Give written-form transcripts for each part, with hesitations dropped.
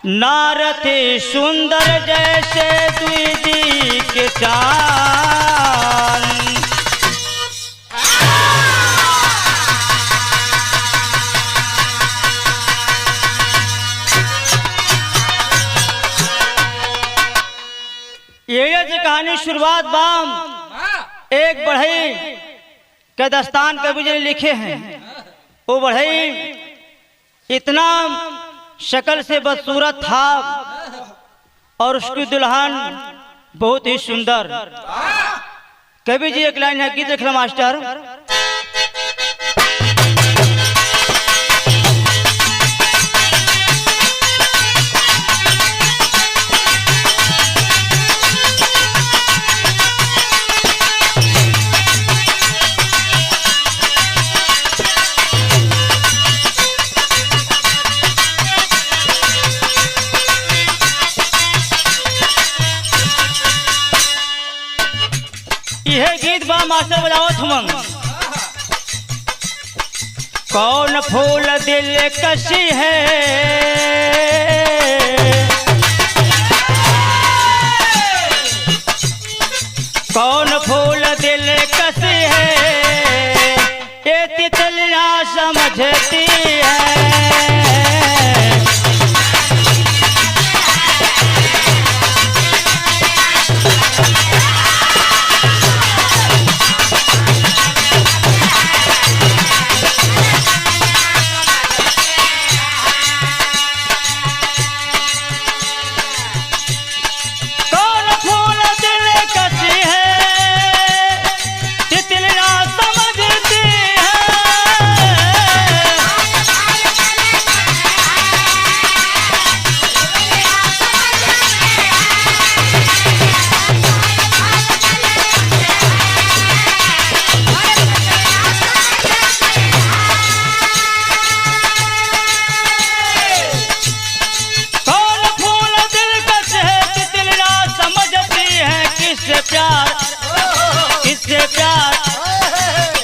नारथी सुंदर जैसे द्विजी के चांद। ये कहानी शुरुआत बाम एक बढ़ई के दस्तान कवि जी लिखे हैं। वो बढ़ई इतना शक्ल से बदसूरत था और उसकी दुल्हन बहुत ही सुंदर। कवि जी एक लाइन है गीत देख लो मास्टर। यह गीत बा मास्टर बजाओ थमन। कौन फूल दिल कशी है, कौन फूल दिल कशी है, ये तितलियां समझती है।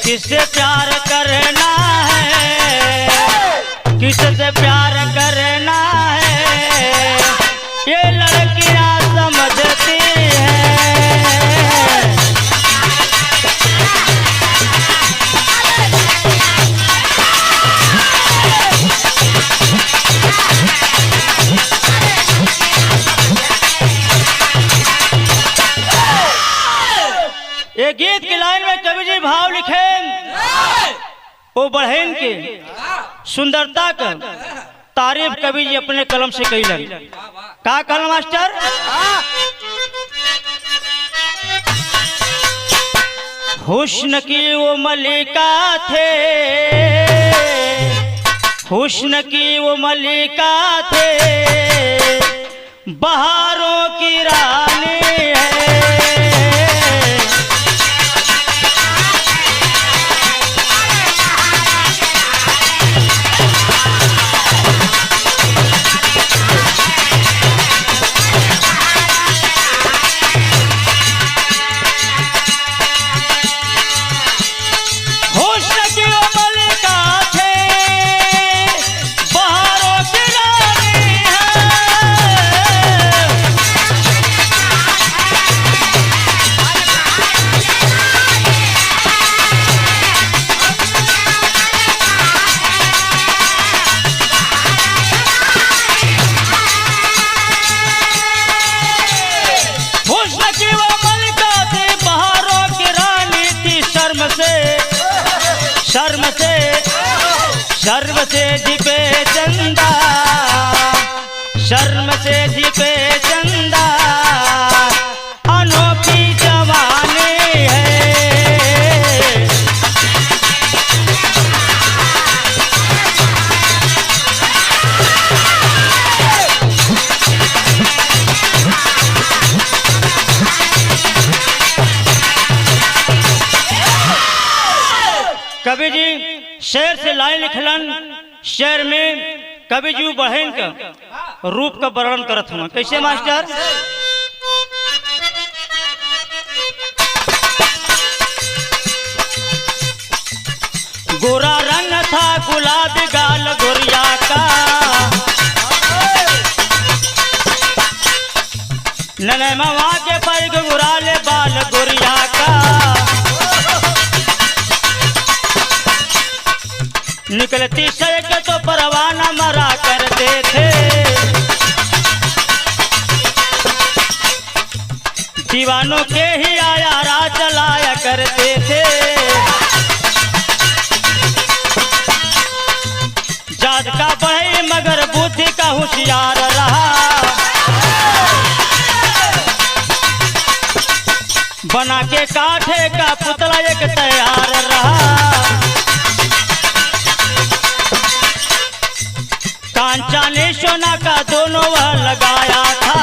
किससे प्यार करना है, किससे प्यार करना है, ये लड़कियां समझती हैं। ये गीत की लाइन में कवि जी भाव लिखे। वो बहन के सुंदरता का तारीफ कवि जी अपने कलम से कैलन। का कहल मास्टर? हुस्न की वो मलिका थे, हुस्न की वो मलिका थे, बहारों की रानी है। शर्म से जिपे चंदा, शर्म से जिपे चंदा, अनोखी जवानी है। कवि जी शेर से लाइन लिखलन। शेर में कवि जी बहन का रूप का वर्णन करत हुआ। कैसे मास्टर? गोरा रंग था गुलाबी गाल गोरिया का, नने मवा के पर गुरा ले बाल गुरिया का निकलती सड़क तो परवाना मरा करते थे दीवानों के ही आया राह चलाया करते थे जात का बढ़ई मगर बुद्धि का होशियार रहा बना के काठे का पुतला एक तैयार रहा कांचा ने सोना का दोनों वह लगाया था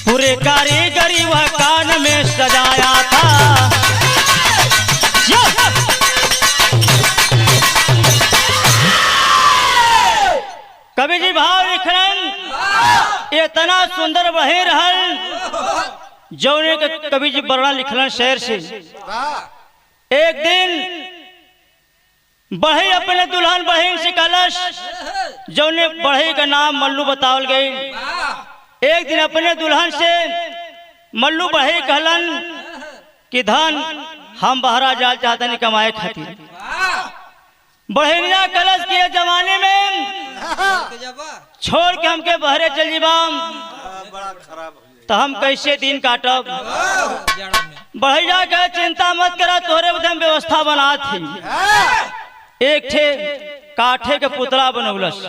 पूरे कारीगरी वह कान में सजाया था कवि जी भाव लिखलन इतना सुंदर बहे रहल जौने के कवि जी वर्णन लिखलन शेर से एक दिन बढ़ई अपने दुल्हन बहन से कलश जौने बढ़ई का नाम मल्लू बतावल गई एक दिन अपने दुल्हन से मल्लू बढ़ई कहलन कि धन हम बहरा जाल चाहते नहीं कमाए खातिर बढ़िया कलश के जमाने में छोड़ के हमके बहरे चल जीवाम तो हम कैसे दिन काटब बढ़िया के चिंता मत करा तोहरे बदम व्यवस्था बना थी एक ठे काठे के पुतला बनौलस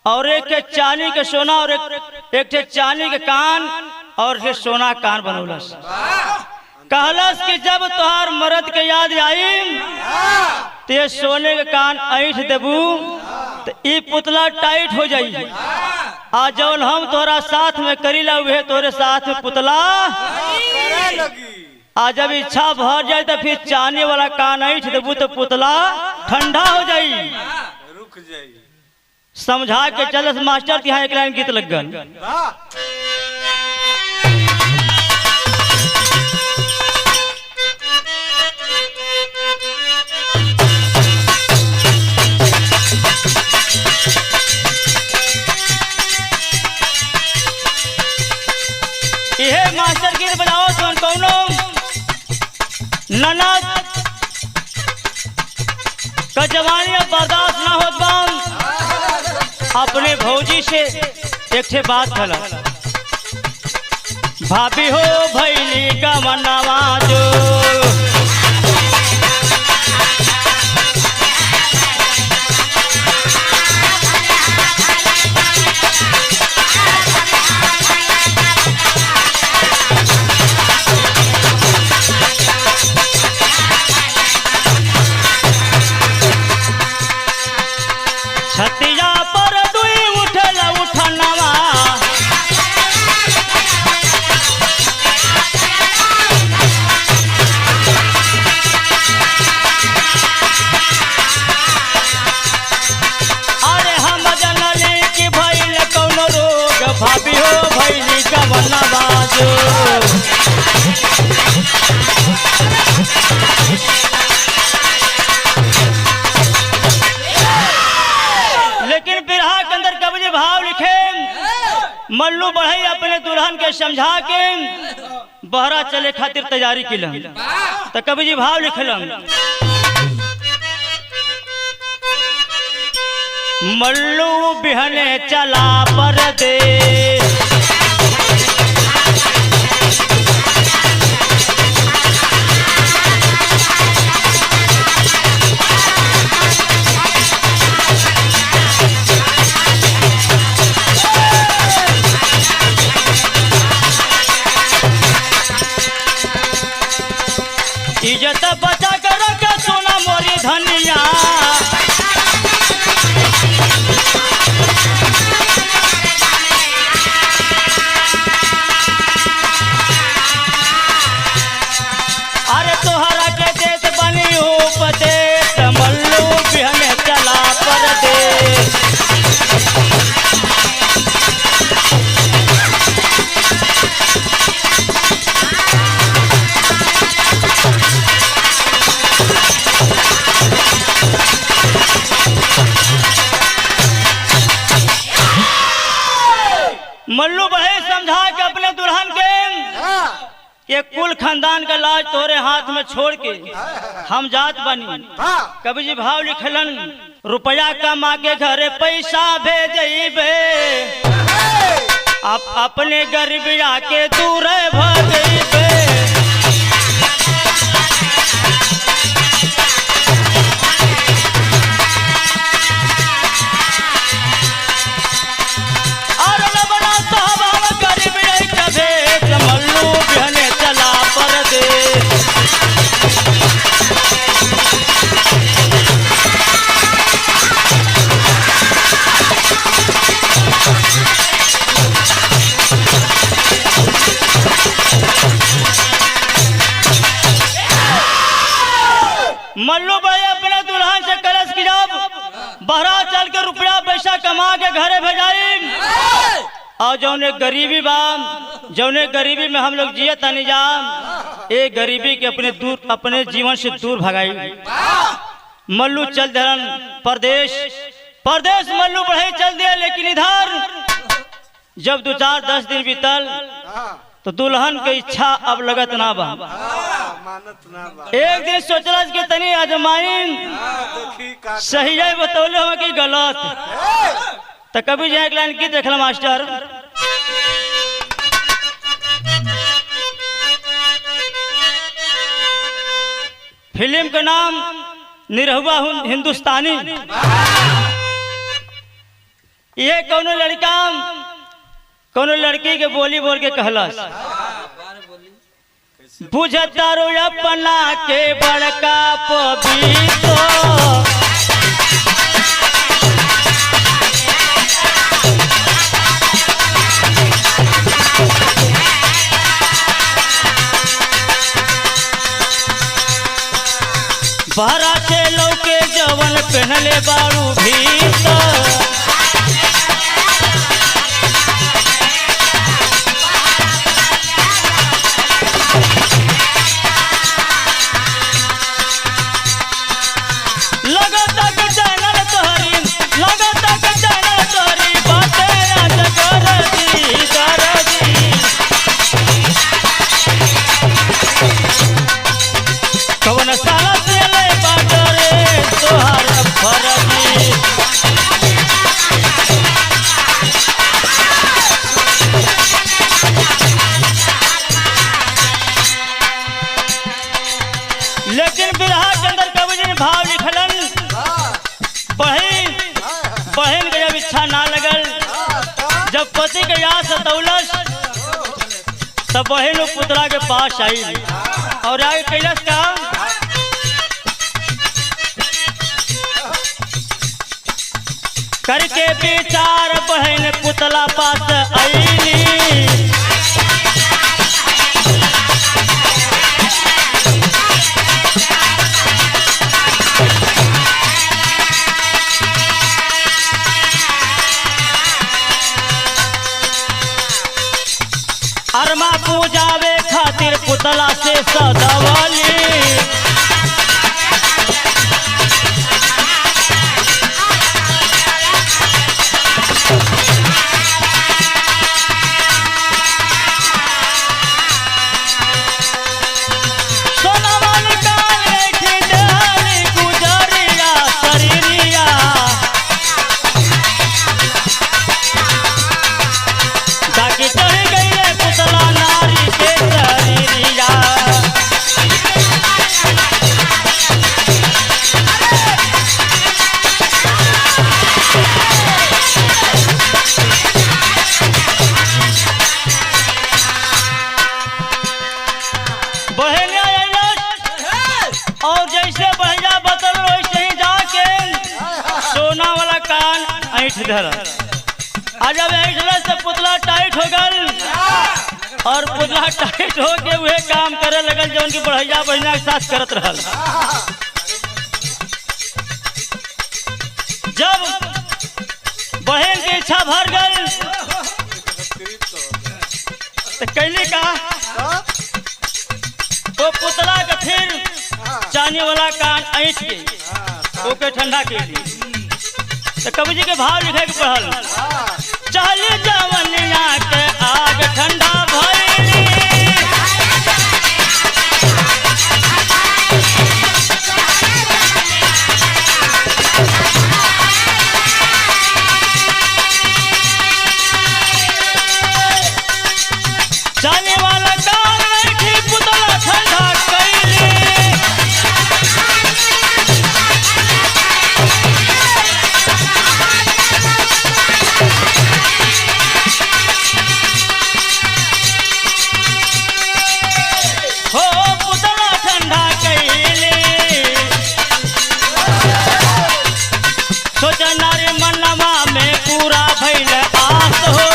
और एक ठे चांदी के सोना और एक ठे चांदी के कान और एक सोना कान बनौलस कहलस कि जब तुहार मर्द के याद आई ते सोने के कान ऐठ देबू तो ई पुतला टाइट हो जाई आज जौन हम तोरा साथ में करीला उहे तोरे साथ में पुतला आज जब इच्छा भर जाए तो फिर चांदी वाला कान ऐठ देबू तो पुतला ठंडा हो जाई रुक जाई समझा के चलस मास्टर यहाँ एक लाइन गीत लग गन यह मास्टर गीत बजाओ तो कौनो ननद का जवानी अब बर्दाश्त ना होत बा अपने भौजी से एक ठे बात खला भाभी हो भैली का मनवा जो छतिया पर दुई उठल उठनवा अरे हम जनले कि भइल कौनो रोग भाभी हो भइली कवनवा जो लेकिन बिरहा के अंदर कवि भाव लिखे मल्लू बढ़ई अपने दुल्हन के समझा के बहरा चले खातिर तैयारी किलन तो कवि जी भाव लिखलन मल्लू बिहने चला परदेस इज्जत बचा कर रख सोना मोरी धनिया मल्लू बढ़ई समझा के अपने दुल्हन के ये कुल खानदान का लाज तोरे हाथ में छोड़ के हम जात बनी। कवि जी भाव लिखलन, रुपया कमा के घरे पैसा भेजबे, आप अपने गरीबिया के दूर भगबे। मल्लू भाई अपने दुल्हन से कलश की जब बहरा चल के रुपया पैसा कमा के घरे भेजाई, और जौने गरीबी बाम जौने गरीबी में हम लोग जिये तनी जाम, ये गरीबी के अपने जीवन से दूर भगाई। मल्लू चल दरन परदेश मल्लू बढ़ई चल दिया। लेकिन इधर जब 2-4-10 दिन बीतल तो दुल्हन के इच्छा अब लगत ना बा। एक दिन सोचला कि तनी आजमाइन सही है, बतौले हो कि गलत। तो कभी जाए लाइन की देखला मास्टर, फिल्म का नाम निरहुआ हिंदुस्तानी। ये कोनो लड़का कोनो लड़की के बोली बोल के कहलस, बुझतारो अपना के बड़का पबीतो, बहरा से लौके जवन पहनले बारू भीतर, लेकिन बिरहा के अंदर कवि जी ने भाव लिखलन, बहन के जब इच्छा ना लगल, जब पति के याद सतौलस तब बहन पुतरा के पास आई और आगे कैलस का, करके विचार बहन पुतला पास आईली, अरमा पूजावे खातिर पुतला से सदवली, और जैसे भैया बतल वैसे ही जाके सोना वाला कान ऐठ धरा। जब ऐठला से पुतला टाइट हो गल और पुतला टाइट हो के वह काम करे लगल जो उनकी बढ़ैया बहना के साथ करत रहल। जब बहन की इच्छा भर गई तो कैली का तो पुतला के फिर चानी वाला कान ऐठ के ओके ठंडा के लिए। तो कवि जी के भाव लिखे के पढ़ल, चल जवनिया के आग ठंडा भइली जाने वाला कान बैठी पुतला ठंडा कैली हो पुतला ठंडा कैली सोचा नारे मनवा में पूरा भइल आस हो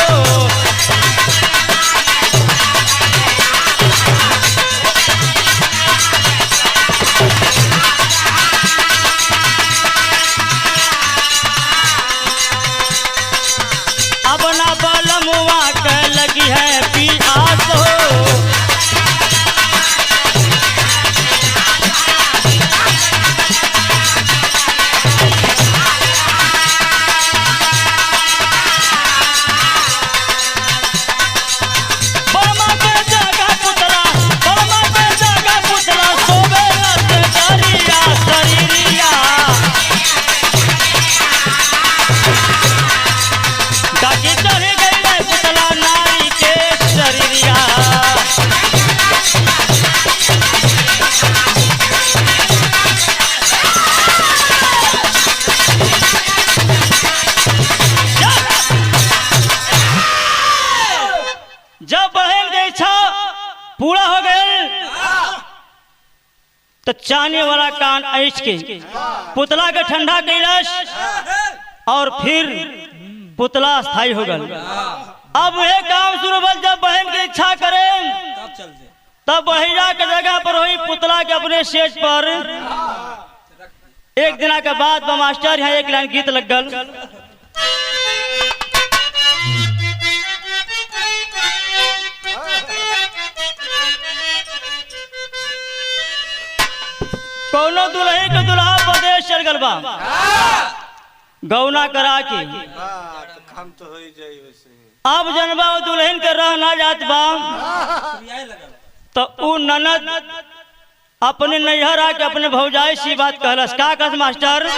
अपना बलमुआ के लगी है पियास हो बलमा पे जगह पुतला बलमा पे जगह पुतला सोबे से डरिया शरीरिया डाके चढ़ गई पुतला नारी के शरीरिया जब बहन के इच्छा पूरा हो गए तो चाने वाला कान ऐठ के पुतला के ठंडा कैलस और फिर पुतला स्थायी हो गल। अब यह काम शुरू भल जब बहन की इच्छा करे तब बहिरा के जगह पर हुई पुतला के अपने स्टेज पर एक दिन के बाद मास्टर यहाँ एक लाइन गीत लग गल। कौनो दुल्हे के दुल्हा प्रदेश चल गल बा गौना करा के काम तो हो ही जाई वैसे अब जनबा वो दुल्हन के रह ना जात बा तो उ ननद अपने नैहर आके अपने भौजाई सी बात कहलस का कहस मास्टर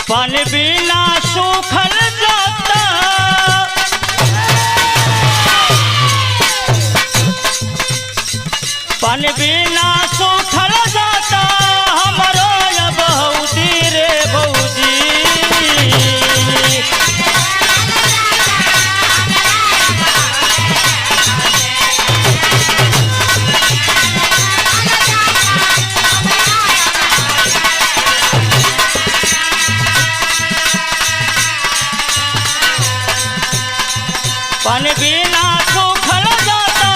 पानी बिना सूखल जाता पानी बिना सूखल जाता हमारो बहुदी रे बहुदी पानी बिना सूखल जाता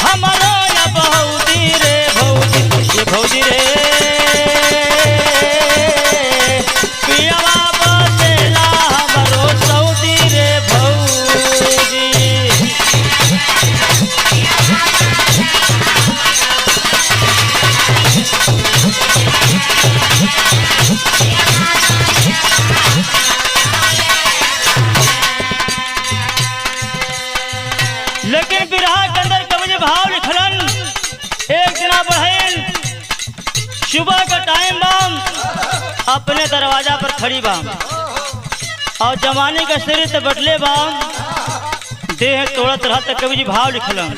हमारो बहुदी रे बहुदी ये बहुदी रे पियवा बसेला हमारो सऊदी रे बहुदी लेकिन बिरहा के अंदर कवि भाव लिखलन एक जना बहन सुबह का टाइम बा अपने दरवाजा पर खड़ी बा और जमाने का शरीर से बटले बा देह तोड़त रहा तक कवि भाव लिखलन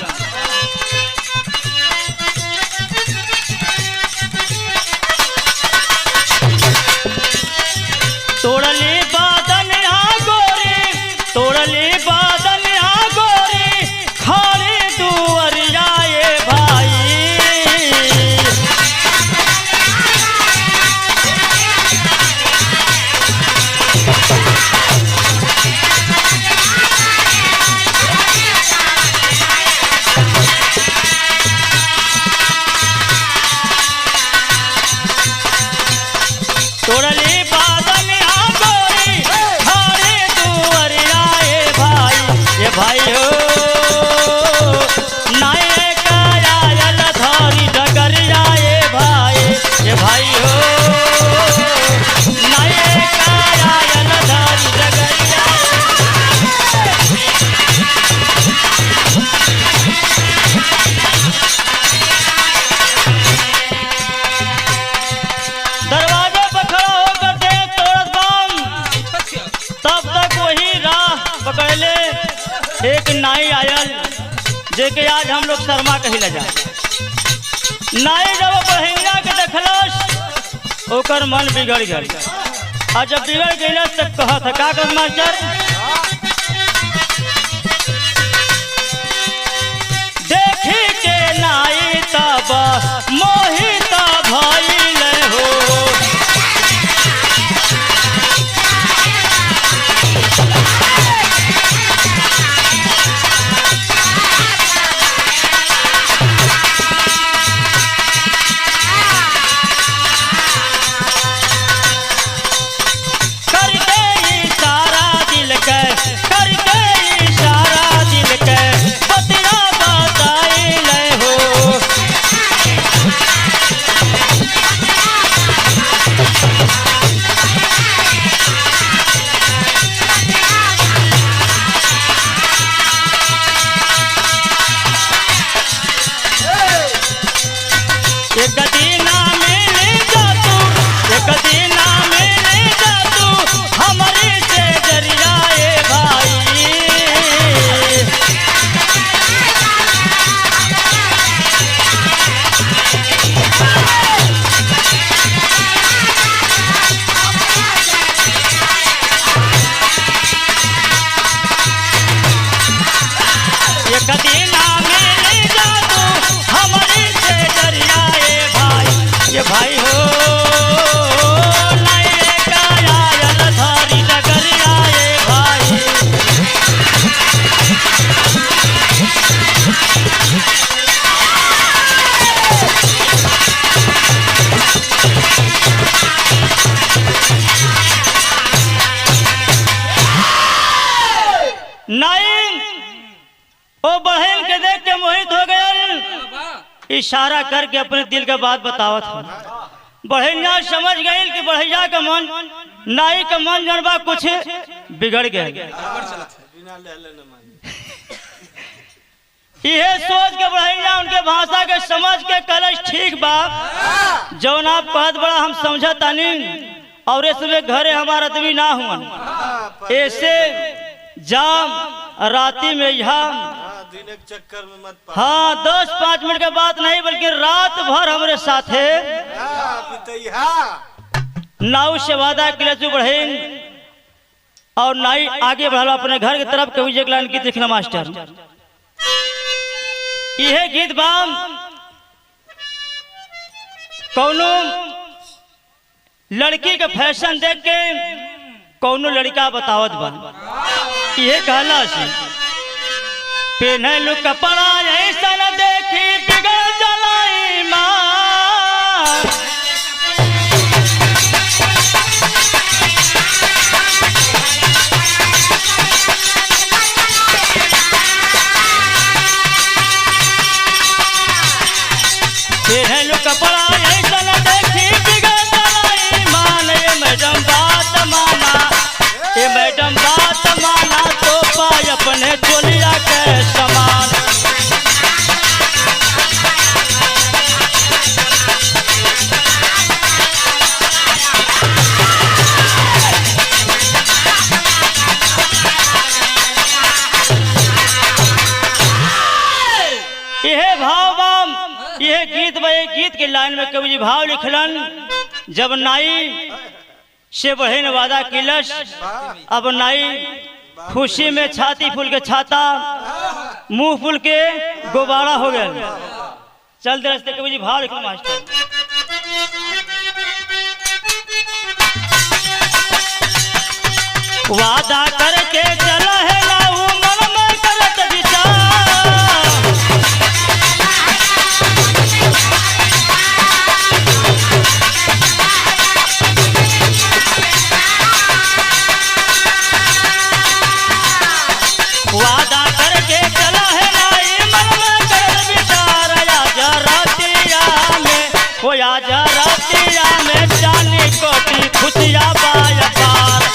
तोड़ली बादन गोरी तोड़ली बादन गोरी खाली दुअरिया ये भाई तोड़ली बादन गोरी खाली दुअरिया ये भाई जेके आज हम लोग शर्मा कही ला जा। नाई जब बहनिया के देखलस ओकर मन बिगड़ गल और जब बिगड़ गई तब कहत का कर मास्टर देखी के नाई तब मोहित भइल हो भाई हो भाई नहीं ओ बहन के देख के मोहित हो गया इशारा करके अपने दिल का बात बतावत हो बढ़िया समझ गई कि बढ़िया का मन नाई का मन जनबा कुछ बिगड़ गया यह सोच के बढ़िया उनके भाषा के समझ के कलश ठीक बा जौन आप कहत बड़ा हम समझा तानी और इसमें घरे हमारा आदमी ना हुआ ऐसे जाम राती में यहाँ दिन एक चक्कर में मत पा। हाँ 10-5 मिनट के बात नहीं बल्कि रात भर हमारे साथ है नाव से वादा किले बढ़े और नाई आगे बढ़ा अपने घर की तरफ कवि एक लाइन गीत लिखना मास्टर यह गीत बाम कौनो लड़की का फैशन देख के कौनो लड़का बतावत बा यह कहला से पेनलू कपड़ा ऐसा न देखी बिगड़ जलाई माँ पेनलू कपड़ा ऐसा न देखी बिगड़ जलाई मान ये मैडम बात माना ये मैडम बात माना तो पाए अपने चोलिया के समान यह भाव बाम यह गीत गीत के लाइन में कवि जी भाव लिखलन जब नाई से बढ़े न वादा किलस अब नाई खुशी में छाती फूल के छाता मुंह फूल के गुब्बारा हो गया चलते रास्ते कवि जी भाव लिखो मास्टर वादा करके चला है लाऊ मन में करत विचार वादा करके चला है नाई मन में करत विचार आजा रातिया में हो आजा रातिया में जानी कोटी खुशिया बाया पार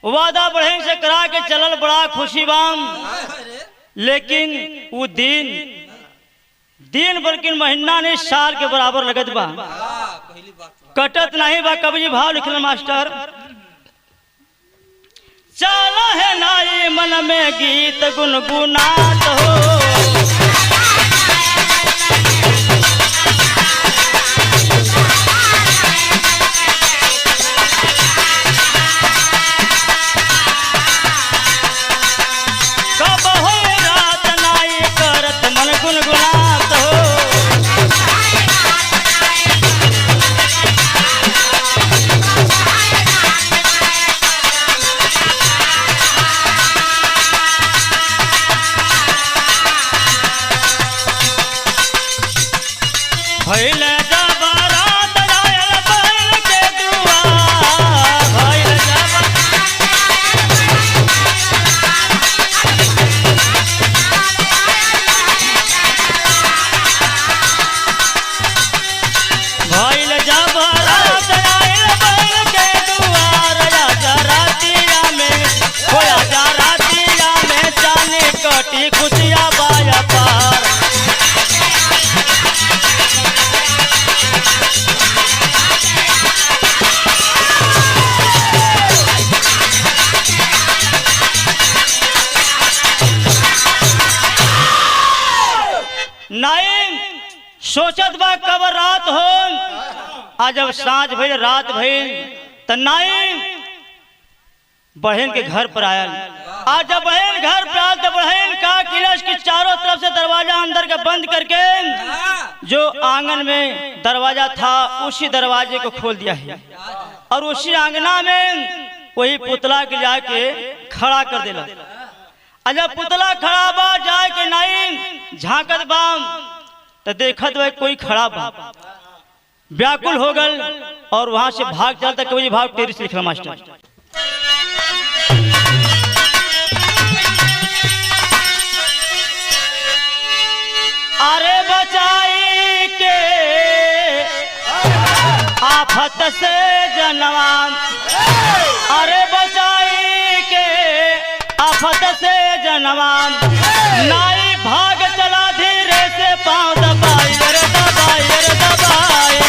वादा बढ़े से करा के के चलल बड़ा खुशी बाम, लेकिन वो दिन बल्कि महीना नहीं साल के बराबर लगत बा, कटत नहीं बा। कवि भाव लिखल मास्टर, चला है नाई मन में गीत गुनगुनात हो, कब हो रात नाई करत मन गुनगुनात हो। भइल जब रात आयल बैल के दुआर, भइल जब रात आयल बैल के दुआर, आजा रातिया में हो, आजा रातिया में जाने कटी खुशियाँ बाया पार। नाई सोचत बा कब रात हो, आज जब सांझ भइल रात भइल त नाई बहन के घर पर आयल। आज जब बहन घर पर आयल तो बहन का किलस की चारों तरफ से दरवाजा अंदर के बंद करके जो आंगन में दरवाजा था उसी दरवाजे को खोल दिया है, और उसी आंगना में वही पुतला के जाके खड़ा कर दिला। जब पुतला खड़ा बा जाके नाई झांकत बाम तो देखत वह कोई खड़ा बा, व्याकुल हो गल और वहां से भाग चलता। कवि भाव टेरिस लिख रहा मास्टर, अरे बचाई के आफत से जनवान, अरे बचाई के आफत से जनवान, नाई भाग चला धीरे से पांव दबाई रे दबाई रे दबाई।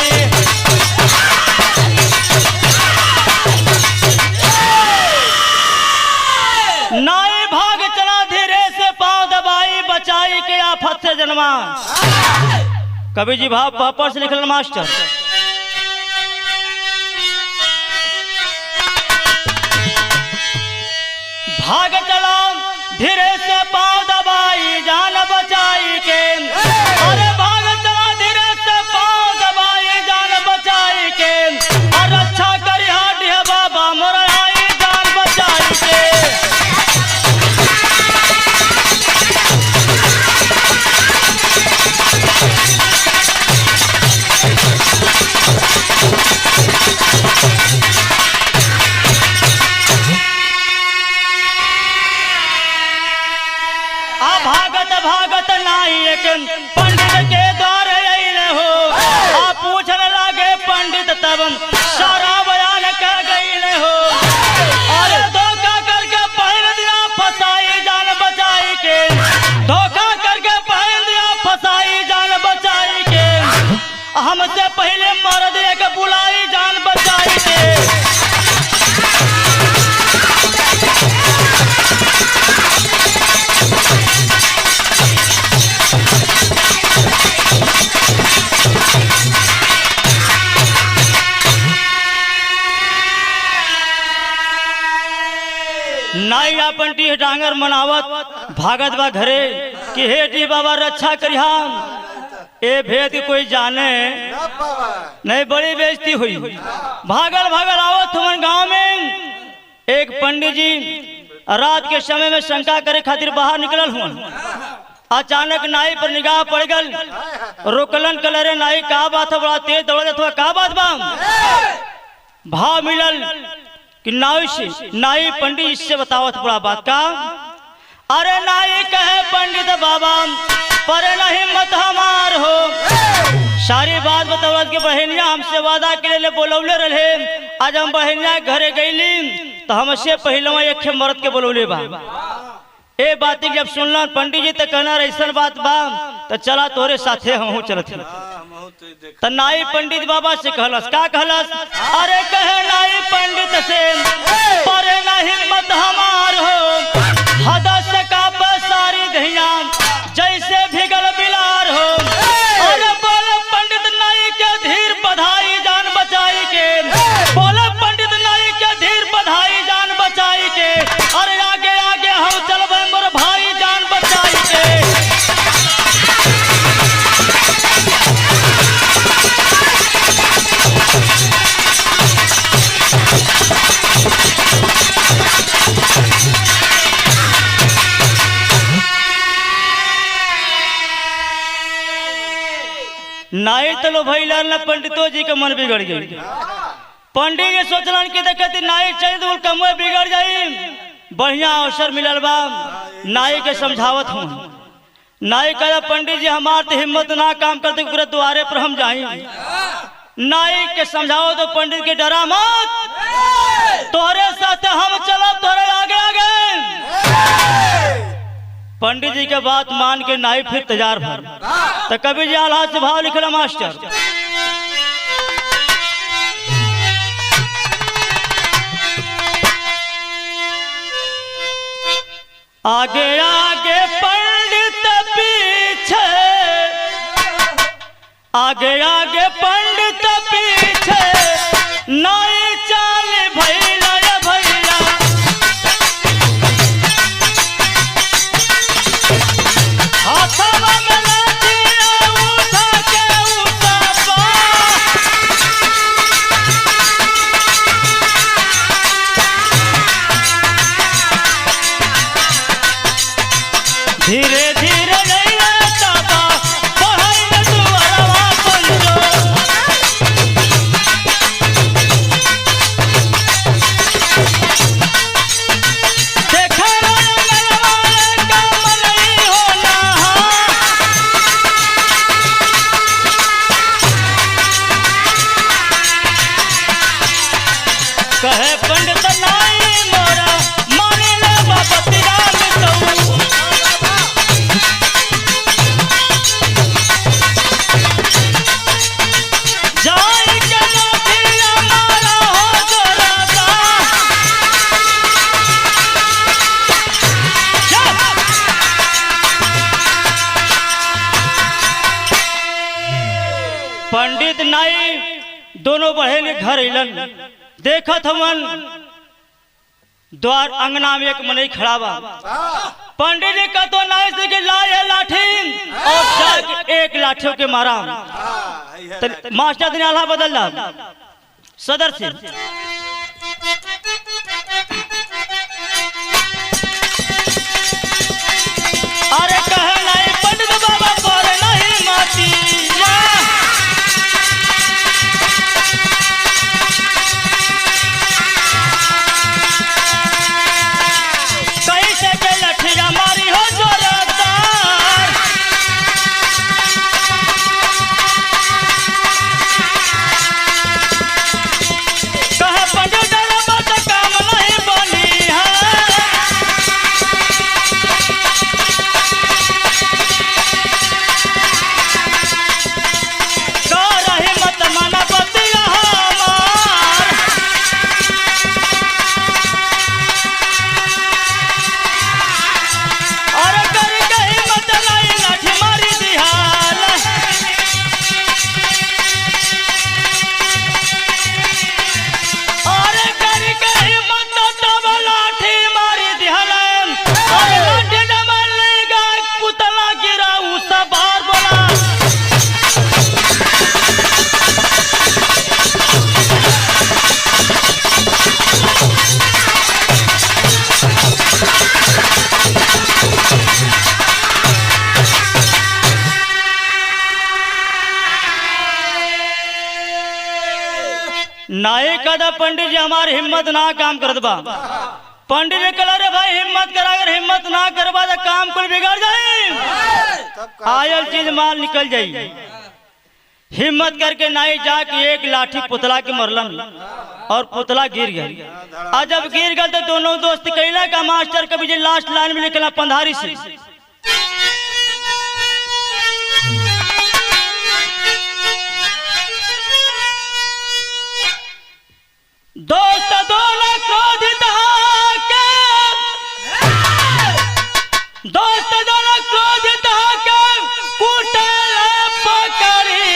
नाई भाग चला धीरे से पांव दबाई, बचाई के आफत से जनवान। कवि जी भाव पापड़ से लिखल मास्टर, भाग चला धीरे से पांव दबाई जान बचाई के, अरे भाग चला धीरे से पांव दबाई जान बचाई के, और रक्षा करी हाटी है बाबा मोर आई जान बचाई के। भागत नाई एक पंडित के द्वार अइले हो, आ पूछने लगे पंडित तब सारा बयान कर गईले हो, अरे धोखा करके पहन दिया फसाई जान बचाई के, धोखा करके पहन दिया फसाई जान बचाई के, हमसे पहले मर्द एक बुलाई जान बचाई के। नाई अपन टीह डांगर मनावत भागत बा घरे कि हे टी बाबा रक्षा करिहा, ए भेद कोई जाने नहीं, बड़ी बेइज्जती हुई। भागल भागल आवत तुमन गांव में एक पंडित जी रात के समय में शंका करे खातिर बाहर निकलल हुआ। अचानक नाई पर निगाह पड़ गल, रोकलन कलरे नाई का बात है, बड़ा तेज दौड़त हुआ का बात बा। भाव मिलल कि नाई पंडित इससे बतावत बड़ा बात का, अरे नाई कहे पंडित बाबा पर नहीं मत हमार हो, सारी बात बतावत के बहनिया हमसे वादा के लिए बोलौले रहे। आज हम बहनिया घरे गईली तो हमसे पहलवा एक मर्द के बोलौले बा। ए बात जब सुनल पंडित जी तो कहना ऐसा बात बा तो चला तोरे साथे हम चलत तो नाई पंडित बाबा से कहलस का कहलस, अरे कहे नाई पंडित से पर हिम्मत हमार हो हदस का सारी दहिया जैसे भिगल बिलार हो। अरे बोले पंडित नाई के धीर बधाई जान बचाई के, बोले पंडित नाई के धीर बधाई जान बचाई के। अरे आगे आगे हम चलबे मोर भाई जान बचाई के। नाई तलो भैल पंडितो जी के मन बिगड़ गई। पंडित जी सोचलन कि देखते नाई चल तो कमो बिगड़ जाई, बढ़िया अवसर मिलल बा नाई के समझावत हूँ। नाई कहा पंडित जी हमार तो हिम्मत ना काम करते पूरे द्वारे पर हम जाई। नाई के समझाओ तो पंडित के डरा मत, तोहरे साथ हम चलब तोहरे आगे आगे। पंडित जी के बात मान के नाई फिर तैयार भर। तो कवि जी आल्हा से भाव लिखला मास्टर, आगे आगे पंडित पीछे, आगे आगे पंडित पीछे नाई चाल भैला भैला। हाथवा में लाठियां उठा के उठावा, धीरे धीरे नहीं रहता बढ़ाई न दुआरवा पंजो। देखा वाले काम नहीं होना, कहे पंडित नाई मोरा माने ले बापतिया मिटऊ। जाई के लाठिया मारा हो जोराता, पंडित नाई दोनों बढ़े घर अलन। देखत हमन द्वार अंगना में एक मनई खड़ा बा। पंडित जी का तो नाई से लाए लाठी और जाके एक लाठियों के मारा। तो मास्टर दिन आल्हा बदल ला सदर से, अरे कहे नाई पंडित बाबा पर नहीं माती, कैसे के लठिया मारी हो जोरदार। कहे पंडित बाबा तो काम नहीं बनी है, कर रही मत मना बतिया हमार। अरे कर गई मत लाई लाठी मारी दिहाल, अरे कर गई मत तब लाठी मारी दिहाल। अरे लाठी डमल गाय पुतला गिरा उस बार बोला, नाई कदा पंडित जी हमारी हिम्मत ना काम करत बा। पंडित जी कह रे भाई हिम्मत करा, अगर हिम्मत ना करबा तो काम कुल बिगड़ जाई, आयल चीज माल निकल जाई। हिम्मत करके नाई जाके एक लाठी पुतला के मरलन और पुतला गिर गया। और जब गिर गया तो दोनों दोस्त कैला का मास्टर कभी जो लास्ट लाइन में निकला पंधारी से, दोस्त दोनों क्रोधित होके, दोस्त दोनों क्रोधित होके कुटल पकड़ी,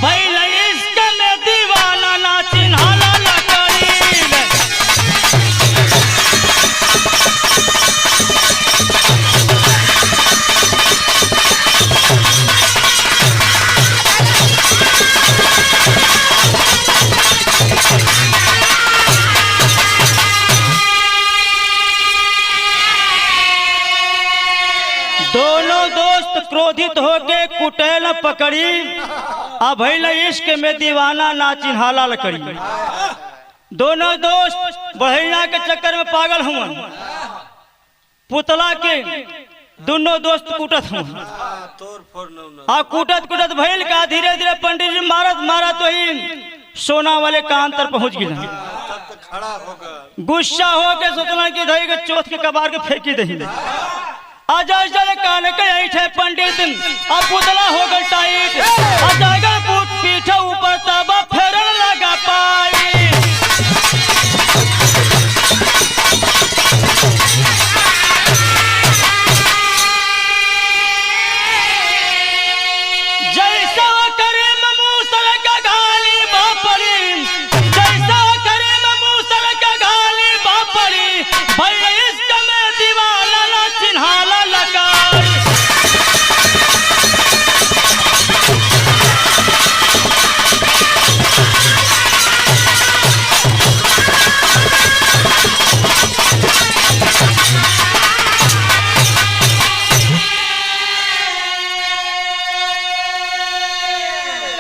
भइल इश्क में दीवाना ना चिन्हाला लकड़ी। दोनों दोस्त क्रोधित होके कुटेल पकड़ी, भइल इश्क में दीवाना ना चिन्हाला लकड़ी। दोनों दोस्त बढ़िया के चक्कर में पागल हुआ, पुतला के दोनों दोस्त कुटत हुआ। कुटत कुटत भइल का धीरे धीरे पंडित जी मारत मारत तो ही सोना वाले कान तर पहुंच गया। गुस्सा हो के सोचना कि धई के चौथ के कबार के फेंकी दही। अजय कान के ऐठे पंडित अब पुतला हो गल टाइट, अजय पूत पीठे ऊपर तबा फेरन लगा पाई। जैसा करे मूसल का गाली बापरी, जैसा करे मूसल का गाली बापरी, भाई इश्क में दीवाना ना चिन्हाला लकड़ी।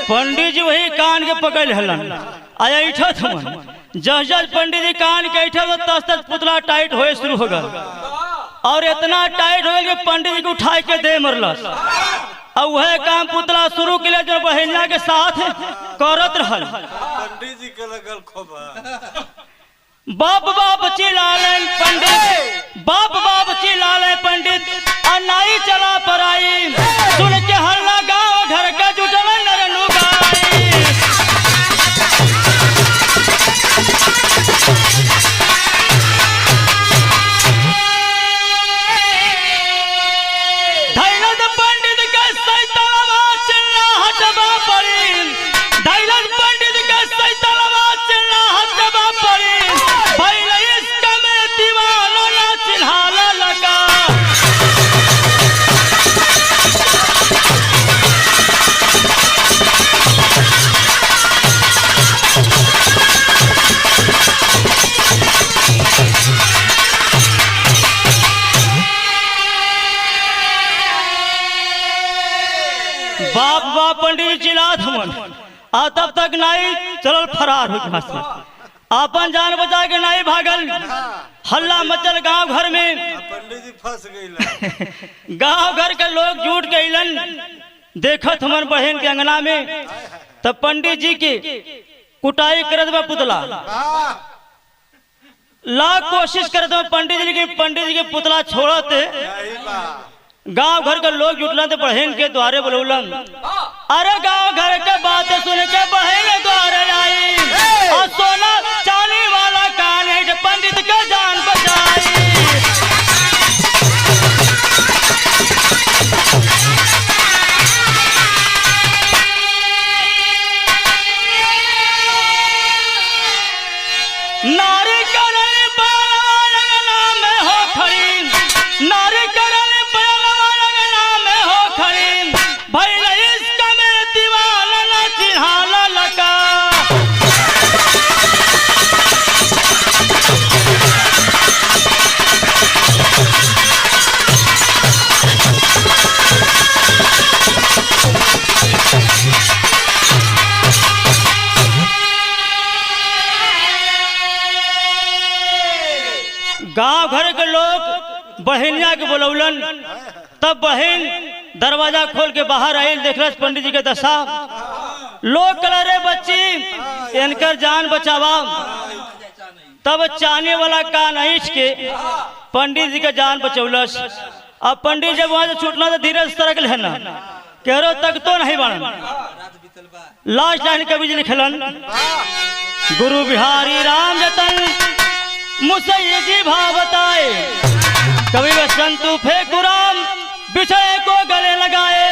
पंडित जी वही कान के पकड़ हलन ऐठत हुआ। जस जस पंडित जी कान के ऐठत तो तस तस पुतला टाइट होए शुरू हो गया, और इतना टाइट हो गया कि पंडित जी को उठा के दे मरलस। और वह काम पुतला शुरू के लिए जो बहनिया के साथ करत रहल। पंडित जी के लगल खोबा, बाप बाप चिल्लाले पंडित, बाप बाप चिल्लाले पंडित, अनाई चला पर आई, सुन के हल्ला गाँव घर का जुटल नरनु गाई। धैलद पंडित के सैतलवा चिल्ला हटबा पड़ी, धैलद पंडित के सैतलवा चिल्ला हटबा पड़ी, भइल इश्क में दीवाना ना चिन्हाला लगा। बाप बाप पंडित जी चिल्लात हमन, तब तक नाई चलल फरार हो घास में। अपन जान बचा के नाई भागल, हल्ला मचल गांव घर में। पंडित जी फंस गइल। गांव घर के लोग जुट गइलन, देखत हमन बहन के अंगना में। तब पंडित जी के कुटाई करत बा पुतला, लाख कोशिश करत बा पंडित जी के पुतला छोड़ते। गांव घर के लोग जुटलन तो बहन के द्वारे बुलौलन। अरे गांव घर के बात सुन के बहन द्वारे आई, और सोना चांदी वाला कान है पंडित का जान बचाई। नारी करल बाल अंगना में हो खड़ी, नारी करल बाल अंगना में हो खड़ी, भइल इश्क में दीवाना ना चिन्हाला लगा। गांव घर के लोग बहनिया के बुलौलन। तब बहन दरवाजा खोल के बाहर आई, देखलस पंडित जी के दशा। लोग कल रे बच्ची इनकर जान बचावा। तब चाहने वाला कान ऐंठ के पंडित जी का जान बचौलस। अब पंडित जब वहां से छूटना तो धीरे से सरक है ना कहो तक तो नहीं बन। लास्ट लाइन कवि जी लिखलन गुरु बिहारी राम जतन मुसैया जी भाव बताए कवि व संतु फेकुराम विषय को गले लगाए।